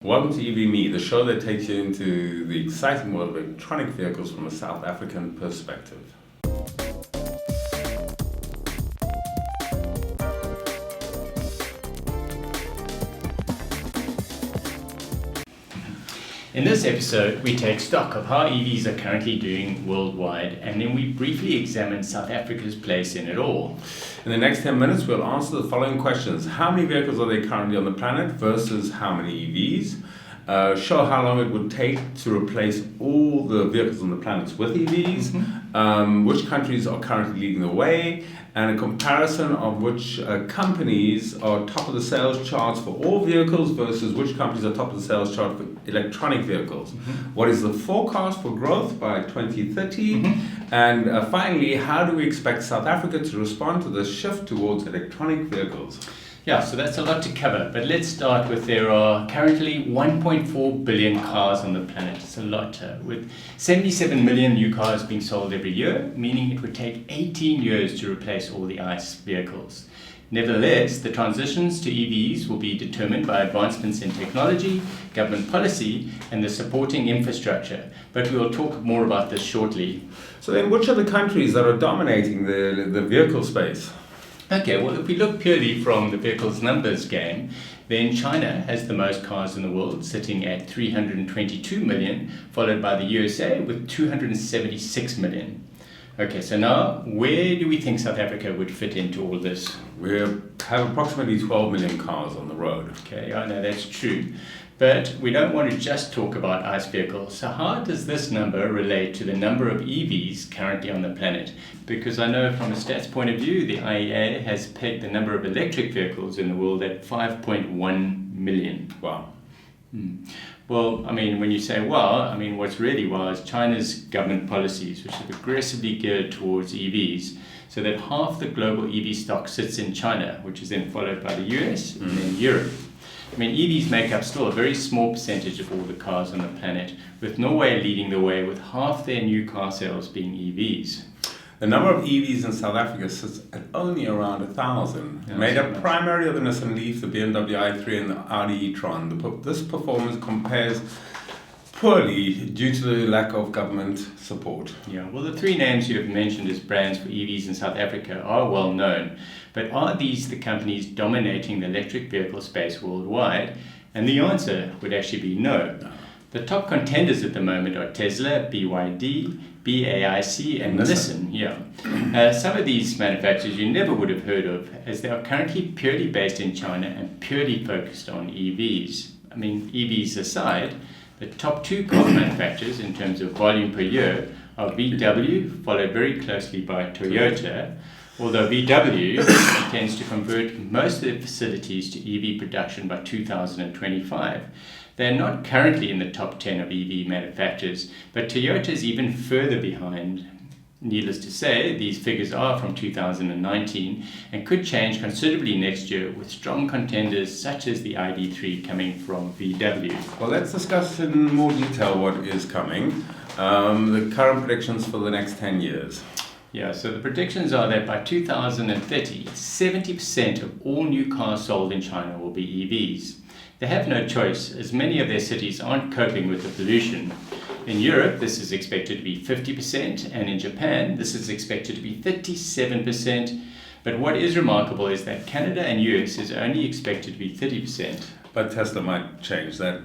Welcome to EV Me, the show that takes you into the exciting world of electronic vehicles from a South African perspective. In this episode, we take stock of how EVs are currently doing worldwide, and then we briefly examine South Africa's place in it all. In the next 10 minutes, we'll answer the following questions. How many vehicles are there currently on the planet versus how many EVs? Show how long it would take to replace all the vehicles on the planet with EVs, which countries are currently leading the way, and a comparison of which companies are top of the sales charts for all vehicles versus which companies are top of the sales chart for electronic vehicles. What is the forecast for growth by 2030? And finally, how do we expect South Africa to respond to this shift towards electronic vehicles? Yeah, so that's a lot to cover, but let's start with there are currently 1.4 billion cars on the planet. It's a lot, with 77 million new cars being sold every year, meaning it would take 18 years to replace all the ICE vehicles. Nevertheless, the transitions to EVs will be determined by advancements in technology, government policy, and the supporting infrastructure. But we will talk more about this shortly. So then, which are the countries that are dominating the vehicle space? Okay, well, if we look purely from the vehicles numbers game, then China has the most cars in the world, sitting at 322 million, followed by the USA with 276 million. Okay, so now, where do we think South Africa would fit into all this? We have approximately 12 million cars on the road. Okay, I know that's true. But we don't want to just talk about ICE vehicles. So how does this number relate to the number of EVs currently on the planet? Because I know from a stats point of view, the IEA has pegged the number of electric vehicles in the world at 5.1 million. Wow. Well, I mean, when you say wow, I mean, what's really wow is China's government policies, which have aggressively geared towards EVs, so that half the global EV stock sits in China, which is then followed by the US and then Europe. I mean, EVs make up still a very small percentage of all the cars on the planet, with Norway leading the way with half their new car sales being EVs. The number of EVs in South Africa sits at only around 1,000, made up primarily of the Nissan Leaf, the BMW i3 and the Audi e-tron. This performance compares poorly due to the lack of government support. Yeah, well, the three names you have mentioned as brands for EVs in South Africa are well known, but are these the companies dominating the electric vehicle space worldwide? And the answer would actually be no. The top contenders at the moment are Tesla, BYD, BAIC, and Nissan. Yeah, some of these manufacturers you never would have heard of, as they are currently purely based in China and purely focused on EVs. I mean, EVs aside, the top two car manufacturers in terms of volume per year are VW, followed very closely by Toyota, although VW intends to convert most of their facilities to EV production by 2025. They're not currently in the top 10 of EV manufacturers, but Toyota is even further behind. Needless to say, these figures are from 2019 and could change considerably next year with strong contenders such as the ID3 coming from VW. Well, let's discuss in more detail what is coming, the current predictions for the next 10 years. Yeah, so the predictions are that by 2030, 70% of all new cars sold in China will be EVs. They have no choice, as many of their cities aren't coping with the pollution. In Europe, this is expected to be 50%, and in Japan, this is expected to be 37%. But what is remarkable is that Canada and US is only expected to be 30%. But Tesla might change that.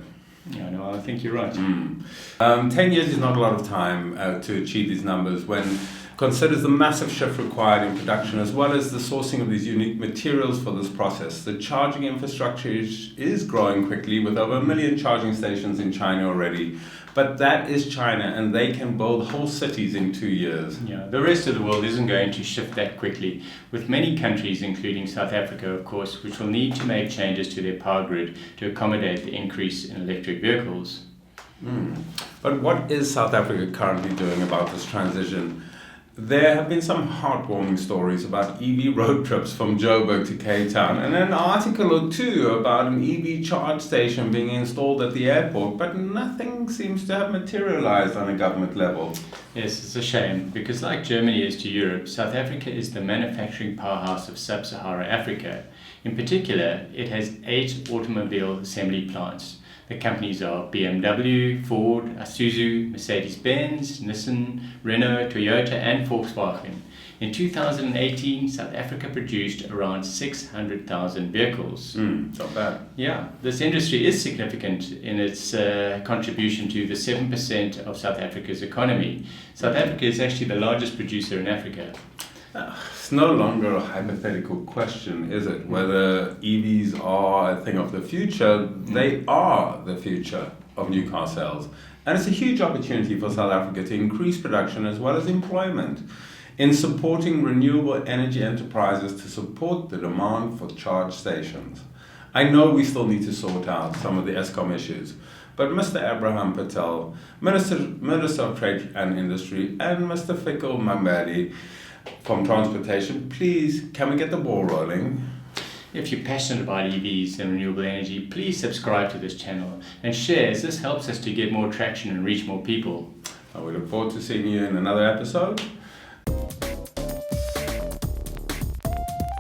Yeah, no, I think you're right. 10 years is not a lot of time to achieve these numbers when considers the massive shift required in production as well as the sourcing of these unique materials for this process. The charging infrastructure is growing quickly with over 1 million charging stations in China already. But that is China, and they can build whole cities in 2 years. Yeah, the rest of the world isn't going to shift that quickly, with many countries, including South Africa, of course, which will need to make changes to their power grid to accommodate the increase in electric vehicles. But what is South Africa currently doing about this transition? There have been some heartwarming stories about EV road trips from Joburg to Cape Town, and an article or two about an EV charge station being installed at the airport, but nothing seems to have materialized on a government level. Yes, it's a shame, because like Germany is to Europe, South Africa is the manufacturing powerhouse of sub-Saharan Africa. In particular, it has 8 automobile assembly plants. The companies are BMW, Ford, Isuzu, Mercedes-Benz, Nissan, Renault, Toyota, and Volkswagen. In 2018, South Africa produced around 600,000 vehicles. Not bad. Yeah, this industry is significant in its contribution to the 7% of South Africa's economy. South Africa is actually the largest producer in Africa. It's no longer a hypothetical question, is it? Whether EVs are a thing of the future. They are the future of new car sales. And it's a huge opportunity for South Africa to increase production as well as employment in supporting renewable energy enterprises to support the demand for charge stations. I know we still need to sort out some of the ESCOM issues, but Mr. Abraham Patel, Minister of Trade and Industry, and Mr. Fikul Mambadi from Transportation, please, can we get the ball rolling? If you're passionate about EVs and renewable energy, please subscribe to this channel and share, as this helps us to get more traction and reach more people. We look forward to seeing you in another episode.